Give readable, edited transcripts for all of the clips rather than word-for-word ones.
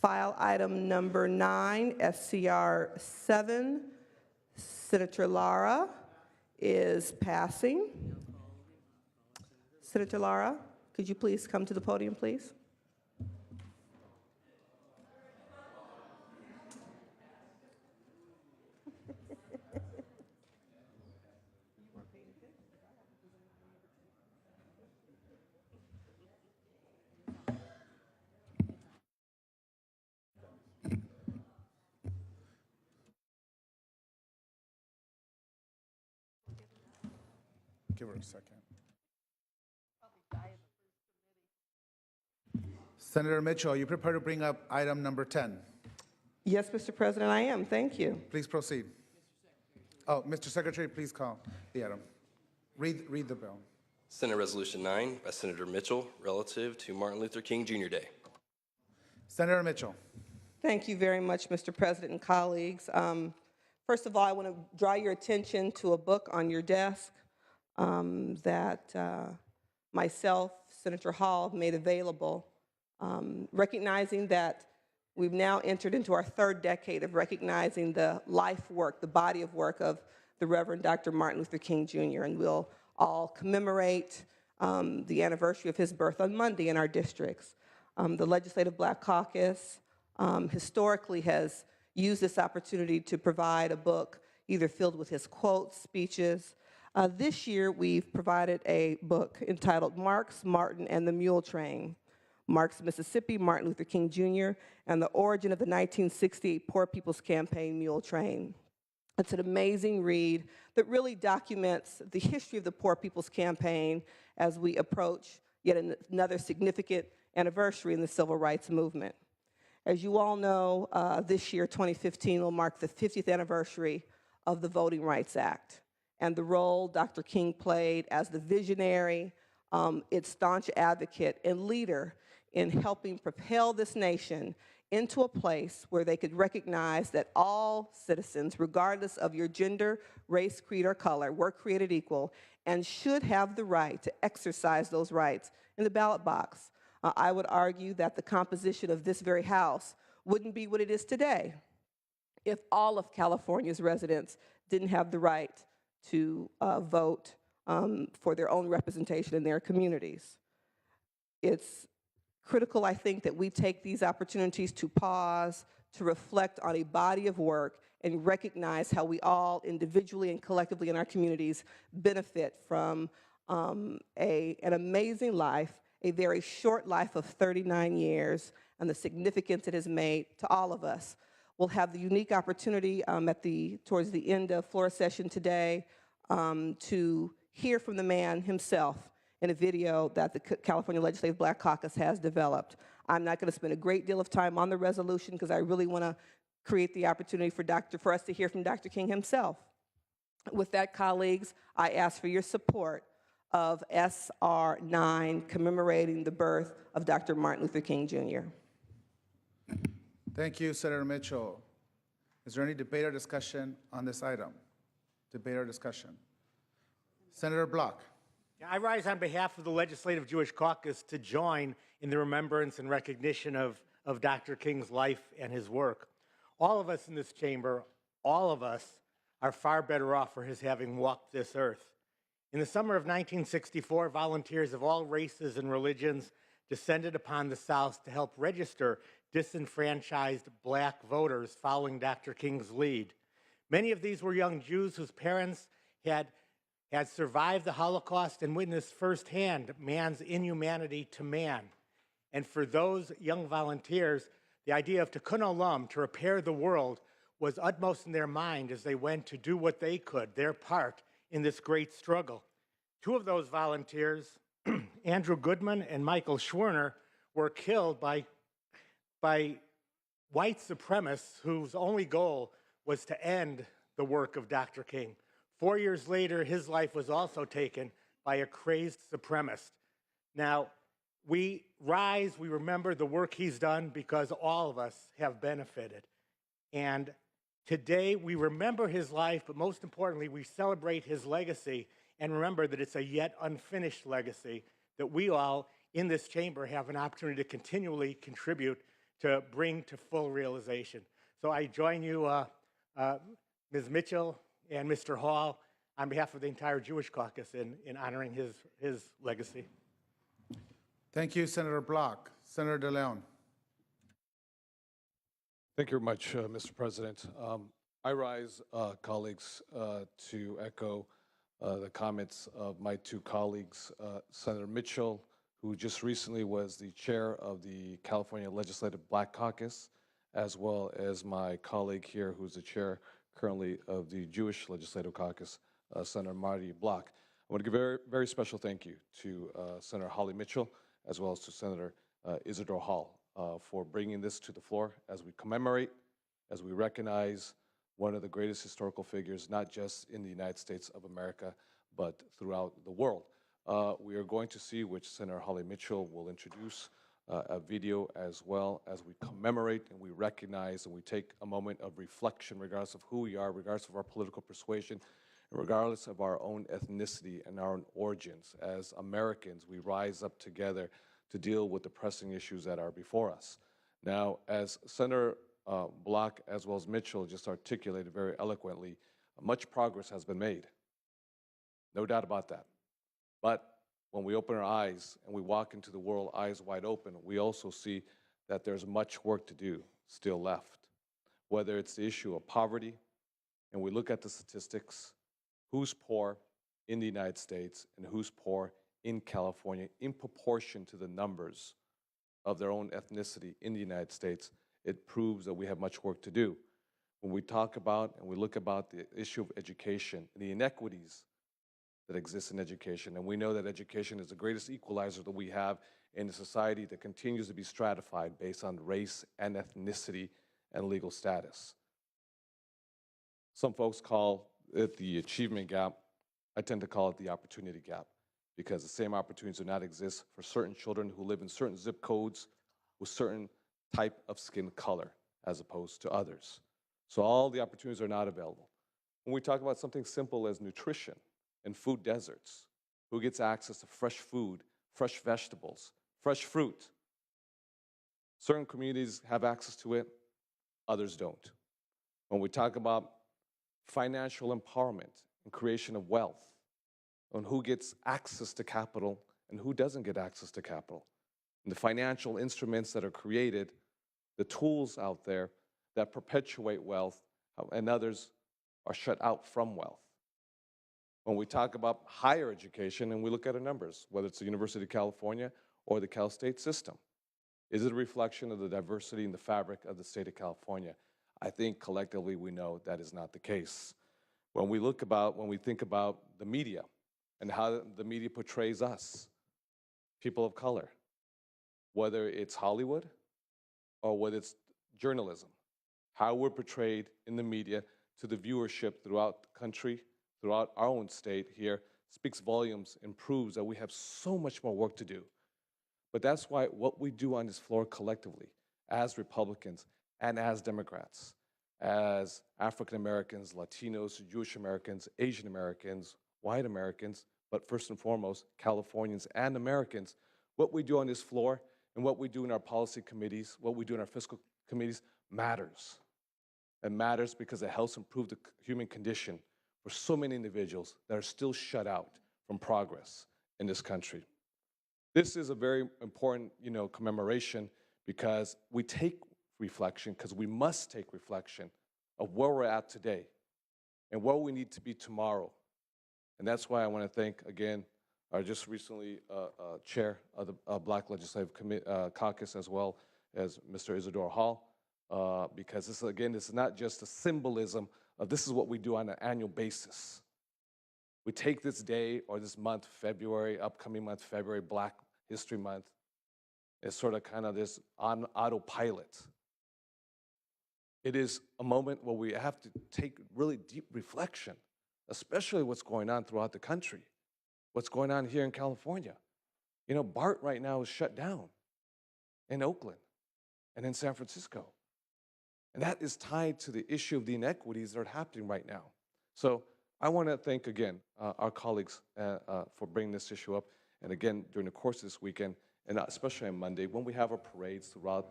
File item number 9, SCR 7, Senator Lara is passing. Senator Lara, could you please come to the podium, please? Give her a second. Senator Mitchell, are you prepared to bring up item number 10? Yes, Mr. President, I am. Thank you. Please proceed. Oh, Mr. Secretary, please call the item. Read the bill. Senate Resolution 9 by Senator Mitchell relative to Martin Luther King Jr. Day. Senator Mitchell. Thank you very much, Mr. President and colleagues. First of all, I want to draw your attention to a book on your desk that myself, Senator Hall, made available, recognizing that we've now entered into our third decade of recognizing the life work, the body of work of the Reverend Dr. Martin Luther King Jr., and we'll all commemorate the anniversary of his birth on Monday in our districts. The Legislative Black Caucus historically has used this opportunity to provide a book either filled with his quotes, speeches. This year, we've provided a book entitled Marx, Martin, and the Mule Train, Marx, Mississippi, Martin Luther King Jr., and the Origin of the 1968 Poor People's Campaign Mule Train. It's an amazing read that really documents the history of the Poor People's Campaign as we approach yet another significant anniversary in the civil rights movement. As you all know, this year, 2015, will mark the 50th anniversary of the Voting Rights Act and the role Dr. King played as the visionary, its staunch advocate and leader in helping propel this nation into a place where they could recognize that all citizens, regardless of your gender, race, creed, or color, were created equal and should have the right to exercise those rights in the ballot box. I would argue that the composition of this very House wouldn't be what it is today if all of California's residents didn't have the right to vote for their own representation in their communities. It's critical, I think, that we take these opportunities to pause, to reflect on a body of work and recognize how we all individually and collectively in our communities benefit from an amazing life, a very short life of 39 years, and the significance it has made to all of us. We'll have the unique opportunity towards the end of FloorSession today to hear from the man himself in a video that the California Legislative Black Caucus has developed. I'm not going to spend a great deal of time on the resolution because I really want to create the opportunity for us to hear from Dr. King himself. With that, colleagues, I ask for your support of SR 9, commemorating the birth of Dr. Martin Luther King Jr. Thank you, Senator Mitchell. Is there any debate or discussion on this item? Debate or discussion? Senator Block. I rise on behalf of the Legislative Jewish Caucus to join in the remembrance and recognition of Dr. King's life and his work. All of us in this chamber, all of us, are far better off for his having walked this earth. In the summer of 1964, volunteers of all races and religions descended upon the South to help register disenfranchised black voters following Dr. King's lead. Many of these were young Jews whose parents had survived the Holocaust and witnessed firsthand man's inhumanity to man. And for those young volunteers, the idea of Tikkun Olam, to repair the world, was utmost in their mind as they went to do what they could, their part in this great struggle. Two of those volunteers, Andrew Goodman and Michael Schwerner, were killed by white supremacists whose only goal was to end the work of Dr. King. 4 years later, his life was also taken by a crazed supremacist. Now, we rise, we remember the work he's done because all of us have benefited. And today, we remember his life, but most importantly, we celebrate his legacy and remember that it's a yet unfinished legacy that we all in this chamber have an opportunity to continually contribute to bring to full realization. So I join you, Ms. Mitchell and Mr. Hall, on behalf of the entire Jewish caucus in honoring his legacy. Thank you, Senator Block. Senator De Leon. Thank you very much, Mr. President. I rise, colleagues, to echo the comments of my two colleagues, Senator Mitchell, who just recently was the chair of the California Legislative Black Caucus, as well as my colleague here, who's the chair currently of the Jewish Legislative Caucus, Senator Marty Block. I want to give a very, very special thank you to Senator Holly Mitchell, as well as to Senator Isidore Hall for bringing this to the floor as we commemorate, as we recognize one of the greatest historical figures, not just in the United States of America, but throughout the world. We are going to see, which Senator Holly Mitchell will introduce, a video as well as we commemorate and we recognize and we take a moment of reflection regardless of who we are, regardless of our political persuasion, and regardless of our own ethnicity and our own origins. As Americans, we rise up together to deal with the pressing issues that are before us. Now, as Senator Block as well as Mitchell just articulated very eloquently, much progress has been made. No doubt about that. But when we open our eyes and we walk into the world eyes wide open, we also see that there's much work to do still left. Whether it's the issue of poverty, and we look at the statistics, who's poor in the United States and who's poor in California in proportion to the numbers of their own ethnicity in the United States, it proves that we have much work to do. When we talk about and we look about the issue of education and the inequities that exist in education, and we know that education is the greatest equalizer that we have in a society that continues to be stratified based on race and ethnicity and legal status. Some folks call it the achievement gap. I tend to call it the opportunity gap, because the same opportunities do not exist for certain children who live in certain zip codes with certain type of skin color as opposed to others. So all the opportunities are not available. When we talk about something simple as nutrition and food deserts, who gets access to fresh food, fresh vegetables, fresh fruit? Certain communities have access to it, others don't. When we talk about financial empowerment and creation of wealth, on who gets access to capital and who doesn't get access to capital, and the financial instruments that are created, the tools out there that perpetuate wealth, and others are shut out from wealth. When we talk about higher education and we look at our numbers, whether it's the University of California or the Cal State system, is it a reflection of the diversity in the fabric of the state of California? I think collectively we know that is not the case. When we think about the media and how the media portrays us, people of color, whether it's Hollywood or whether it's journalism, how we're portrayed in the media to the viewership throughout the country, throughout our own state here, speaks volumes and proves that we have so much more work to do. But that's why what we do on this floor collectively, as Republicans and as Democrats, as African Americans, Latinos, Jewish Americans, Asian Americans, white Americans, but first and foremost, Californians and Americans, what we do on this floor and what we do in our policy committees, what we do in our fiscal committees matters. It matters because it helps improve the human condition for so many individuals that are still shut out from progress in this country. This is a very important, commemoration, because we take reflection, because we must take reflection of where we're at today and where we need to be tomorrow. And that's why I want to thank, again, our just recently chair of the Black Legislative Caucus, as well as Mr. Isidore Hall, because this is not just a symbolism of this is what we do on an annual basis. We take this day or this month, February, upcoming month, February, Black History Month, as sort of kind of this on autopilot. It is a moment where we have to take really deep reflection, especially what's going on throughout the country, what's going on here in California. BART right now is shut down in Oakland and in San Francisco. And that is tied to the issue of the inequities that are happening right now. So I want to thank, again, our colleagues for bringing this issue up. And again, during the course of this weekend, and especially on Monday, when we have our parades throughout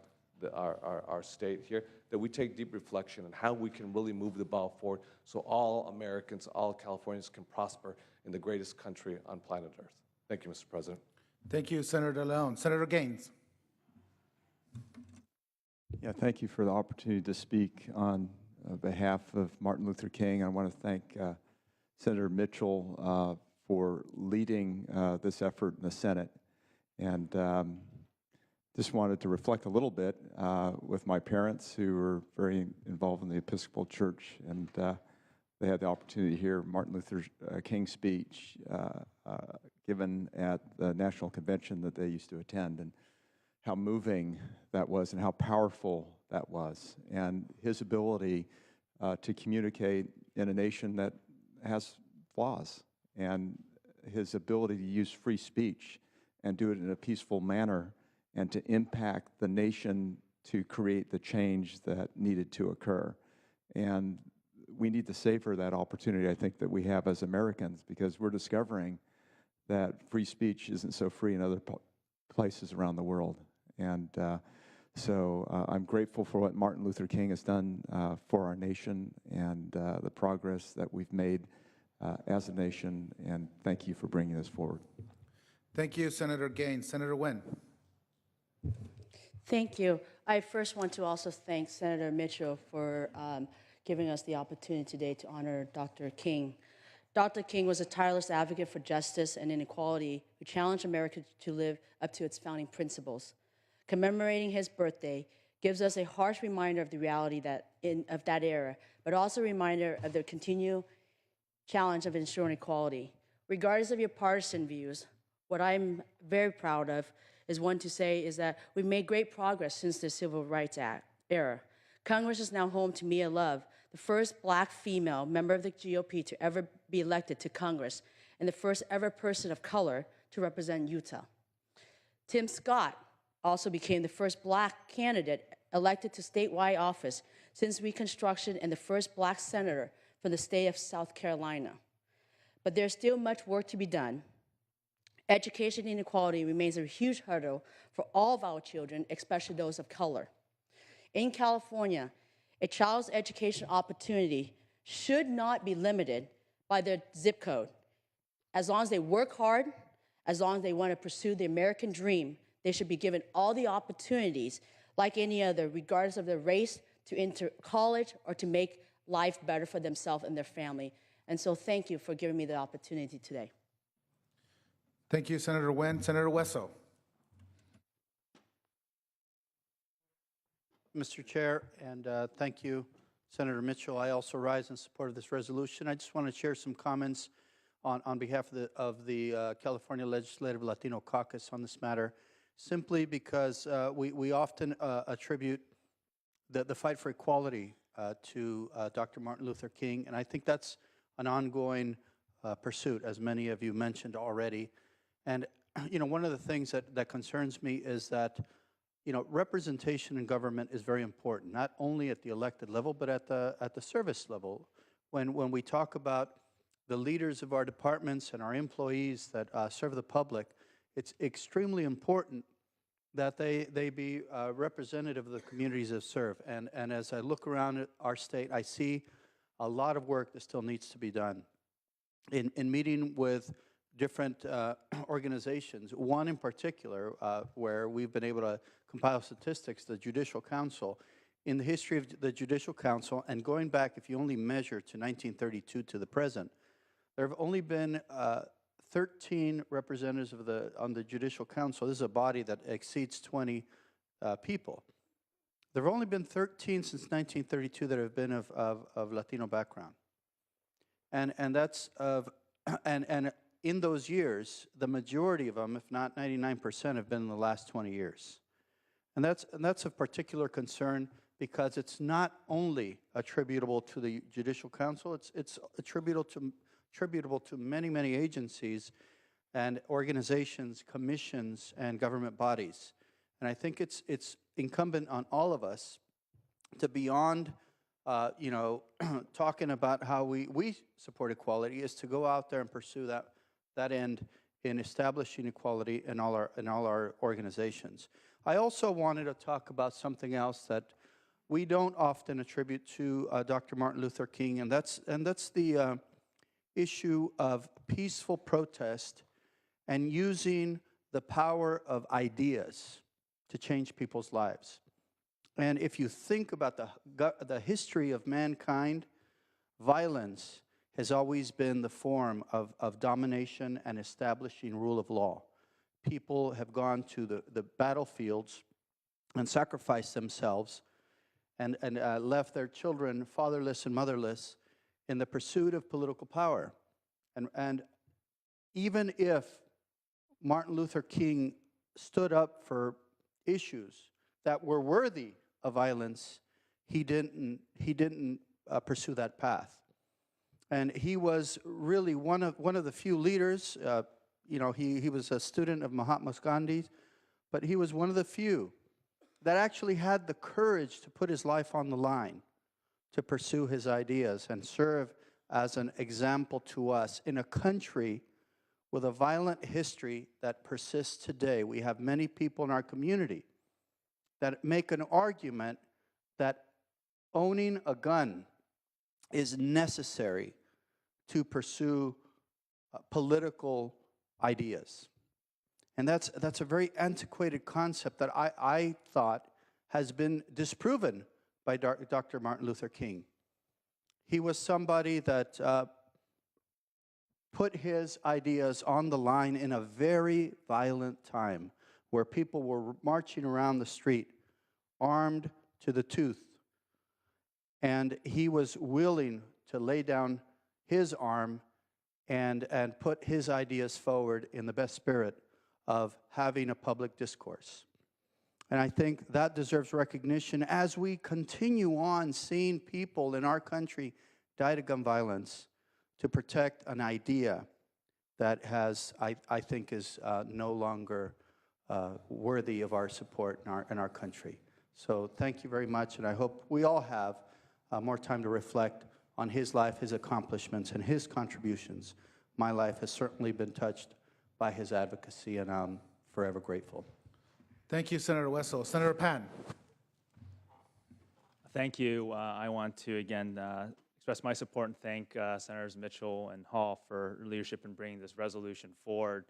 our state here, that we take deep reflection on how we can really move the ball forward so all Americans, all Californians can prosper in the greatest country on planet Earth. Thank you, Mr. President. Thank you, Senator Leon. Senator Gaines. Yeah, thank you for the opportunity to speak on behalf of Martin Luther King. I want to thank Senator Mitchell for leading this effort in the Senate. And just wanted to reflect a little bit with my parents, who were very involved in the Episcopal Church, and they had the opportunity to hear Martin Luther King's speech given at the national convention that they used to attend, and how moving that was and how powerful that was, and his ability to communicate in a nation that has flaws, and his ability to use free speech and do it in a peaceful manner and to impact the nation to create the change that needed to occur. And we need to savor that opportunity, I think, that we have as Americans, because we're discovering that free speech isn't so free in other places around the world. And so I'm grateful for what Martin Luther King has done for our nation and the progress that we've made as a nation, and thank you for bringing this forward. Thank you, Senator Gaines. Senator Nguyen. Thank you. I first want to also thank Senator Mitchell for giving us the opportunity today to honor Dr. King. Dr. King was a tireless advocate for justice and inequality who challenged America to live up to its founding principles. Commemorating his birthday gives us a harsh reminder of the reality of that era, but also a reminder of the continued challenge of ensuring equality. Regardless of your partisan views, what I'm very proud of is that we've made great progress since the Civil Rights Act era. Congress is now home to Mia Love, the first Black female member of the GOP to ever be elected to Congress, and the first ever person of color to represent Utah. Tim Scott also became the first Black candidate elected to statewide office since Reconstruction, and the first Black senator from the state of South Carolina. But there's still much work to be done. Education inequality remains a huge hurdle for all of our children, especially those of color. In California, a child's education opportunity should not be limited by their zip code. As long as they work hard, as long as they want to pursue the American dream, they should be given all the opportunities like any other, regardless of their race, to enter college or to make life better for themselves and their family. And so thank you for giving me the opportunity today. Thank you, Senator Nguyen. Senator Wesso. Mr. Chair, and thank you, Senator Mitchell. I also rise in support of this resolution. I just want to share some comments on behalf of the California Legislative Latino Caucus on this matter, simply because we often attribute the fight for equality to Dr. Martin Luther King, and I think that's an ongoing pursuit, as many of you mentioned already. And one of the things that concerns me is that representation in government is very important, not only at the elected level, but at the service level. When we talk about the leaders of our departments and our employees that serve the public, it's extremely important that they be representative of the communities they serve. And as I look around at our state, I see a lot of work that still needs to be done. In meeting with different organizations, one in particular where we've been able to compile statistics, the Judicial Council. In the history of the Judicial Council, and going back, if you only measure to 1932 to the present, there have only been 13 representatives on the Judicial Council. This is a body that exceeds 20 people. There have only been 13 since 1932 that have been of Latino background. And that's and in those years, the majority of them, if not 99%, have been in the last 20 years. And that's of particular concern, because it's not only attributable to the Judicial Council, it's attributable to many, many agencies and organizations, commissions, and government bodies. And I think it's incumbent on all of us to, beyond talking about how we support equality, is to go out there and pursue that end in establishing equality in all our organizations. I also wanted to talk about something else that we don't often attribute to Dr. Martin Luther King, and that's the issue of peaceful protest and using the power of ideas to change people's lives. And if you think about the history of mankind, violence has always been the form of domination and establishing rule of law. People have gone to the battlefields and sacrificed themselves and left their children fatherless and motherless in the pursuit of political power. And even if Martin Luther King stood up for issues that were worthy of violence, he didn't pursue that path. And he was really one of the few leaders. He was a student of Mahatma Gandhi, but he was one of the few that actually had the courage to put his life on the line to pursue his ideas and serve as an example to us in a country with a violent history that persists today. We have many people in our community that make an argument that owning a gun is necessary to pursue political ideas. And that's a very antiquated concept that I thought has been disproven by Dr. Martin Luther King. He was somebody that put his ideas on the line in a very violent time where people were marching around the street armed to the tooth. And he was willing to lay down his arm and put his ideas forward in the best spirit of having a public discourse. And I think that deserves recognition as we continue on seeing people in our country die to gun violence to protect an idea that I think is no longer worthy of our support in our country. So thank you very much, and I hope we all have more time to reflect on his life, his accomplishments, and his contributions. My life has certainly been touched by his advocacy, and I'm forever grateful. Thank you, Senator Wessel. Senator Pan. Thank you. I want to, again, express my support and thank Senators Mitchell and Hall for leadership in bringing this resolution forward.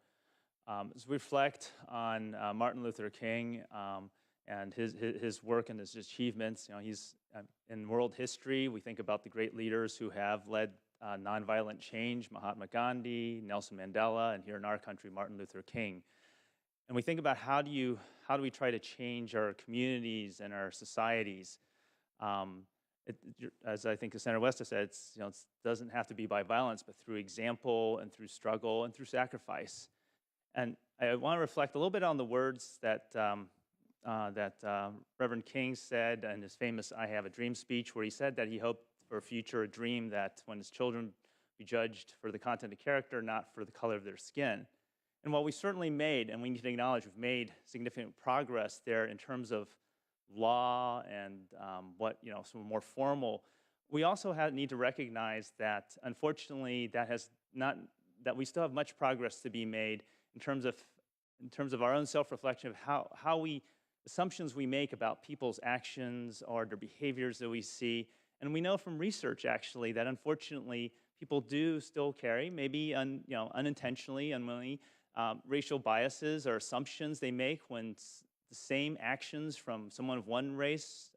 As we reflect on Martin Luther King and his work and his achievements, he's in world history. We think about the great leaders who have led nonviolent change: Mahatma Gandhi, Nelson Mandela, and here in our country, Martin Luther King. And we think about how do we try to change our communities and our societies. As I think Senator West said, it doesn't have to be by violence, but through example and through struggle and through sacrifice. And I want to reflect a little bit on the words that Reverend King said in his famous "I Have a Dream" speech, where he said that he hoped for a future, a dream that when his children be judged for the content of character, not for the color of their skin. And while we certainly made, and we need to acknowledge, we've made significant progress there in terms of law and some more formal, we also need to recognize that, unfortunately, that we still have much progress to be made in terms of our own self-reflection of how assumptions we make about people's actions or their behaviors that we see. And we know from research, actually, that unfortunately people do still carry, maybe unintentionally, unwillingly, racial biases or assumptions they make when the same actions from someone of one race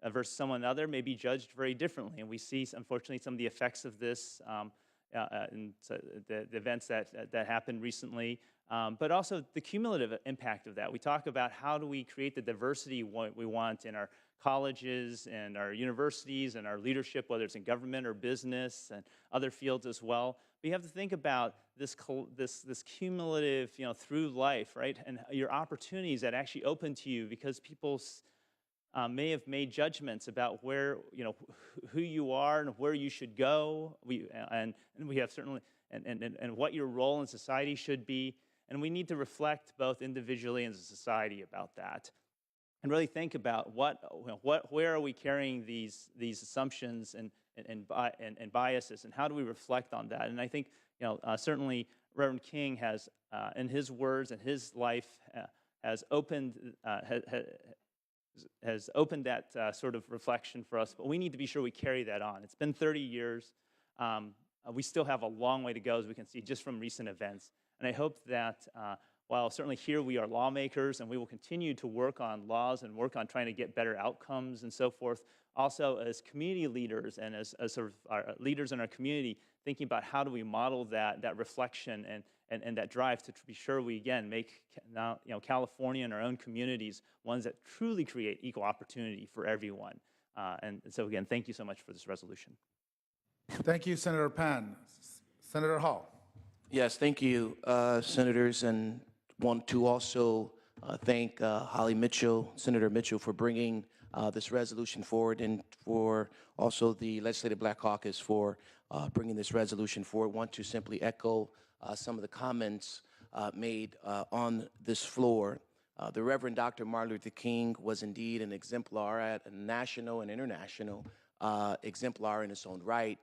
versus someone another may be judged very differently. And we see, unfortunately, some of the effects of this in the events that happened recently, but also the cumulative impact of that. We talk about how do we create the diversity we want in our colleges and our universities and our leadership, whether it's in government or business and other fields as well. But you have to think about this cumulative, through life, right? And your opportunities that actually open to you because people may have made judgments about where, who you are and where you should go. And we have certainly, and what your role in society should be. And we need to reflect both individually and as a society about that. And really think about where are we carrying these assumptions and biases, and how do we reflect on that? And I think certainly Reverend King has, in his words and his life, has opened has opened that sort of reflection for us, but we need to be sure we carry that on. It's been 30 years. We still have a long way to go, as we can see just from recent events. And I hope that while certainly here we are lawmakers and we will continue to work on laws and work on trying to get better outcomes and so forth, also as community leaders and as sort of our leaders in our community, thinking about how do we model that reflection and that drive to be sure we, again, make now, California and our own communities ones that truly create equal opportunity for everyone. And so, again, thank you so much for this resolution. Thank you, Senator Pan. Senator Hall. Yes, thank you, senators, and want to also thank Holly Mitchell, Senator Mitchell, for bringing this resolution forward, and for also the Legislative Black Caucus for bringing this resolution forward. Want to simply echo some of the comments made on this floor. The Reverend Dr. Martin Luther King was indeed an exemplar, at a national and international exemplar in its own right,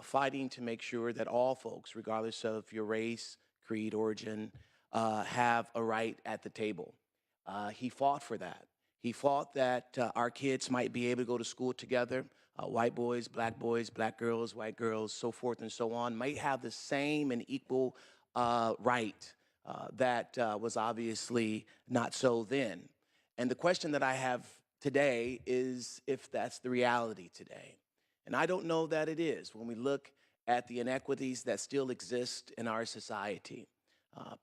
fighting to make sure that all folks, regardless of your race, creed, origin, have a right at the table. He fought for that. He fought that our kids might be able to go to school together. White boys, black girls, white girls, so forth and so on, might have the same and equal right that was obviously not so then. And the question that I have today is if that's the reality today. And I don't know that it is. When we look at the inequities that still exist in our society,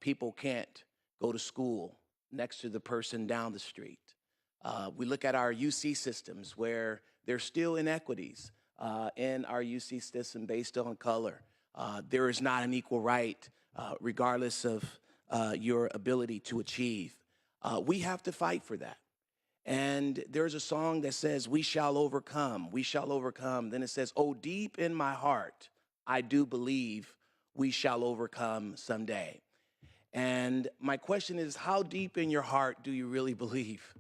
people can't go to school next to the person down the street. We look at our UC systems where there's still inequities in our UC system based on color. There is not an equal right regardless of your ability to achieve. We have to fight for that. And there's a song that says, we shall overcome, we shall overcome. Then it says, oh, deep in my heart, I do believe we shall overcome someday. And my question is, how deep in your heart do you really believe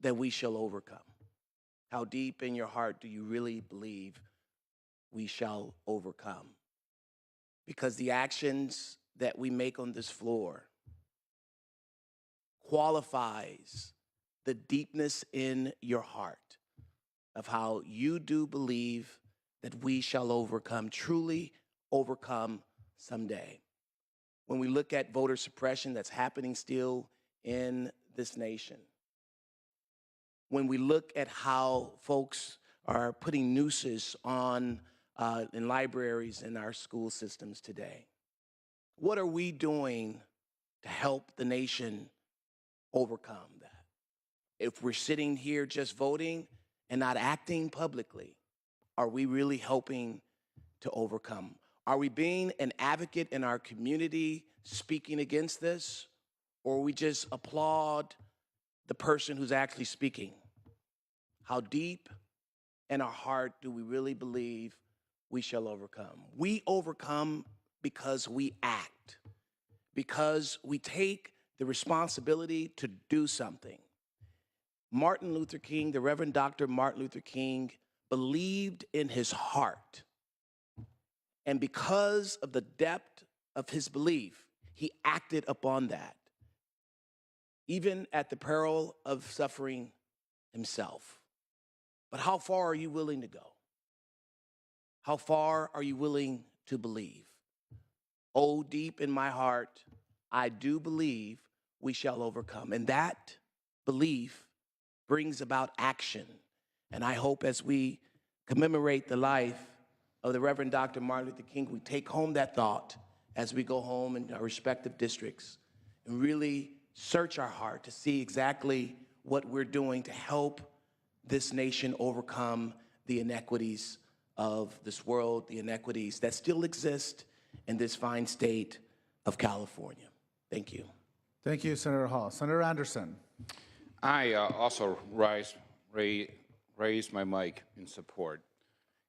that we shall overcome? How deep in your heart do you really believe we shall overcome? Because the actions that we make on this floor qualifies the deepness in your heart of how you do believe that we shall overcome, truly overcome someday. When we look at voter suppression that's happening still in this nation, when we look at how folks are putting nooses on in libraries in our school systems today, what are we doing to help the nation overcome that? If we're sitting here just voting and not acting publicly, are we really helping to overcome? Are we being an advocate in our community speaking against this, or we just applaud the person who's actually speaking? How deep in our heart do we really believe we shall overcome? We overcome because we act, because we take the responsibility to do something. Martin Luther King, the Reverend Dr. Martin Luther King, believed in his heart. And because of the depth of his belief, he acted upon that, even at the peril of suffering himself. But how far are you willing to go? How far are you willing to believe? Oh, deep in my heart, I do believe we shall overcome. And that belief brings about action. And I hope as we commemorate the life of the Reverend Dr. Martin Luther King, we take home that thought as we go home in our respective districts and really search our heart to see exactly what we're doing to help this nation overcome the inequities of this world, the inequities that still exist in this fine state of California. Thank you. Thank you, Senator Hall. Senator Anderson. I also raise my mic in support.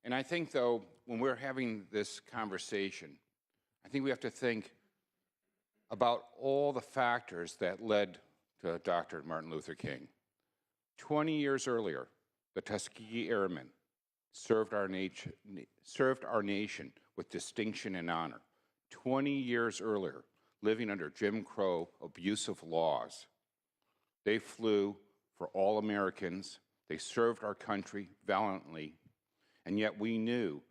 And I think, though, when we're having this conversation, I think we have to think about all the factors that led to Dr. Martin Luther King. 20 years earlier, the Tuskegee Airmen served our nation with distinction and honor. 20 years earlier, living under Jim Crow abusive laws. They flew for all Americans. They served our country valiantly, and yet we knew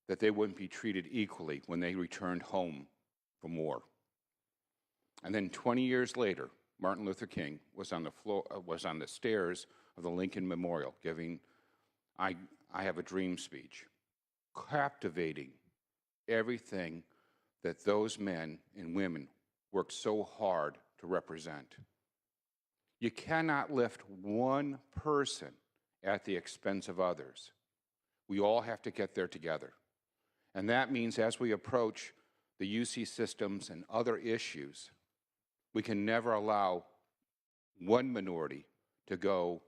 that they wouldn't be treated equally when they returned home from war. And then 20 years later, Martin Luther King was on the stairs of the Lincoln Memorial giving I Have a Dream speech, captivating everything that those men and women worked so hard to represent. You cannot lift one person at the expense of others. We all have to get there together. And that means as we approach the UC systems and other issues, we can never allow one minority to go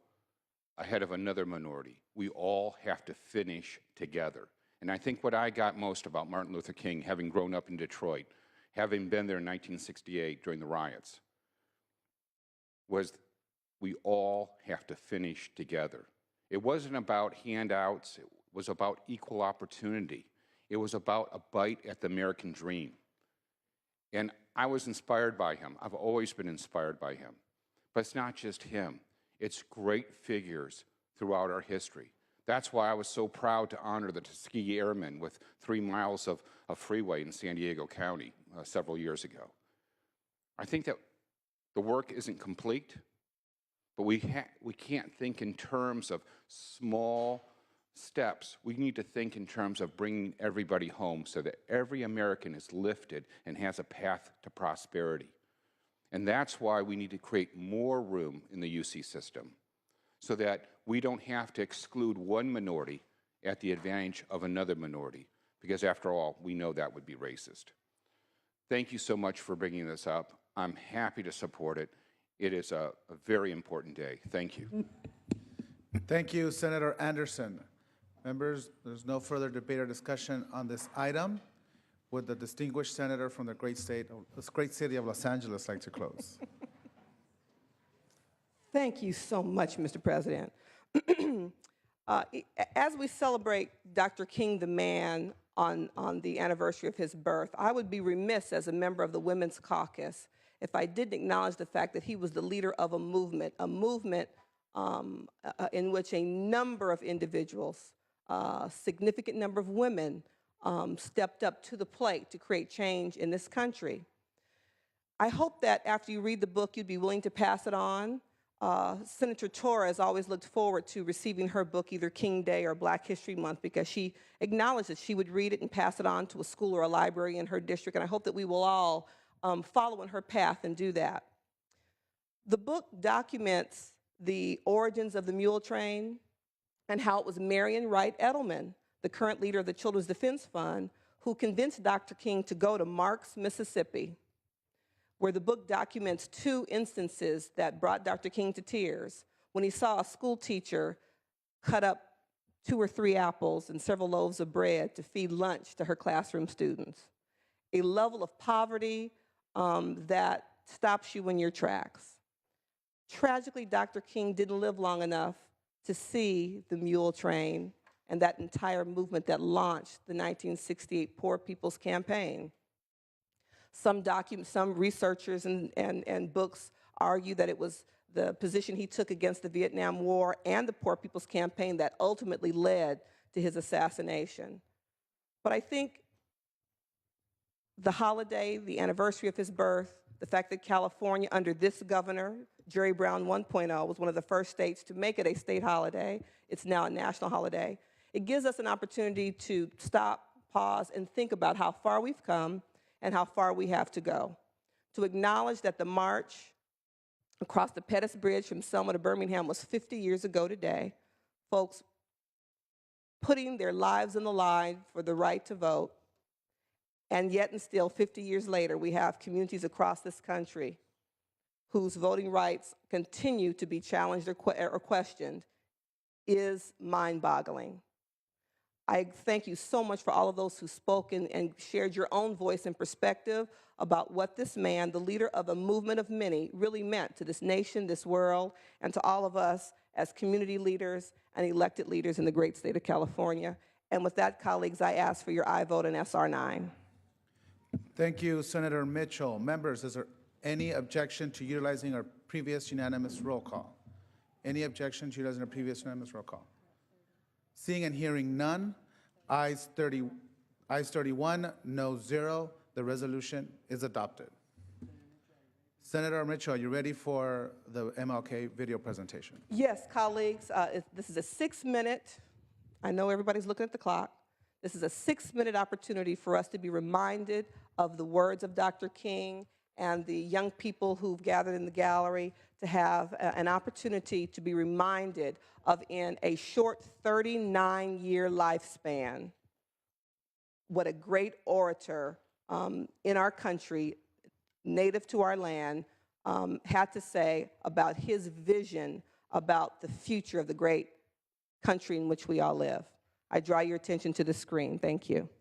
ahead of another minority. We all have to finish together. And I think what I got most about Martin Luther King, having grown up in Detroit, having been there in 1968 during the riots, was we all have to finish together. It wasn't about handouts. It was about equal opportunity. It was about a bite at the American dream. And I was inspired by him. I've always been inspired by him. But it's not just him. It's great figures throughout our history. That's why I was so proud to honor the Tuskegee Airmen with 3 miles of freeway in San Diego County several years ago. I think that the work isn't complete, but we can't think in terms of small steps. We need to think in terms of bringing everybody home so that every American is lifted and has a path to prosperity. And that's why we need to create more room in the UC system so that we don't have to exclude one minority at the advantage of another minority, because after all, we know that would be racist. Thank you so much for bringing this up. I'm happy to support it. It is a very important day. Thank you. Thank you, Senator Anderson. Members, there's no further debate or discussion on this item. Would the distinguished senator from the great city of Los Angeles like to close? Thank you so much, Mr. President. As we celebrate Dr. King, the man, on the anniversary of his birth, I would be remiss as a member of the Women's Caucus if I didn't acknowledge the fact that he was the leader of a movement in which a number of individuals, a significant number of women, stepped up to the plate to create change in this country. I hope that after you read the book, you'd be willing to pass it on. Senator Torres always looked forward to receiving her book either King Day or Black History Month because she acknowledged that she would read it and pass it on to a school or a library in her district, and I hope that we will all follow in her path and do that. The book documents the origins of the mule train and how it was Marion Wright Edelman, the current leader of the Children's Defense Fund, who convinced Dr. King to go to Marks, Mississippi, where the book documents 2 instances that brought Dr. King to tears when he saw a school teacher cut up 2 or 3 apples and several loaves of bread to feed lunch to her classroom students. A level of poverty that stops you in your tracks. Tragically, Dr. King didn't live long enough to see the mule train and that entire movement that launched the 1968 Poor People's Campaign. Some researchers and books argue that it was the position he took against the Vietnam War and the Poor People's Campaign that ultimately led to his assassination. But I think the holiday, the anniversary of his birth, the fact that California, under this governor, Jerry Brown 1.0, was one of the first states to make it a state holiday. It's now a national holiday. It gives us an opportunity to stop, pause, and think about how far we've come and how far we have to go. To acknowledge that the march across the Pettus Bridge from Selma to Birmingham was 50 years ago today. Folks putting their lives on the line for the right to vote. And yet and still, 50 years later, we have communities across this country whose voting rights continue to be challenged or questioned is mind-boggling. I thank you so much for all of those who spoke and shared your own voice and perspective about what this man, the leader of a movement of many, really meant to this nation, this world, and to all of us as community leaders and elected leaders in the great state of California. And with that, colleagues, I ask for your aye vote on SR 9. Thank you, Senator Mitchell. Members, is there any objection to utilizing our previous unanimous roll call? Any objection to utilizing our previous unanimous roll call? Seeing and hearing none, ayes 31, no 0. The resolution is adopted. Senator Mitchell, are you ready for the MLK video presentation? Yes, colleagues, this is a 6-minute, I know everybody's looking at the clock. This is a 6-minute opportunity for us to be reminded of the words of Dr. King and the young people who've gathered in the gallery to have an opportunity to be reminded of, in a short 39-year lifespan, what a great orator in our country, native to our land, had to say about his vision about the future of the great country in which we all live. I draw your attention to the screen. Thank you.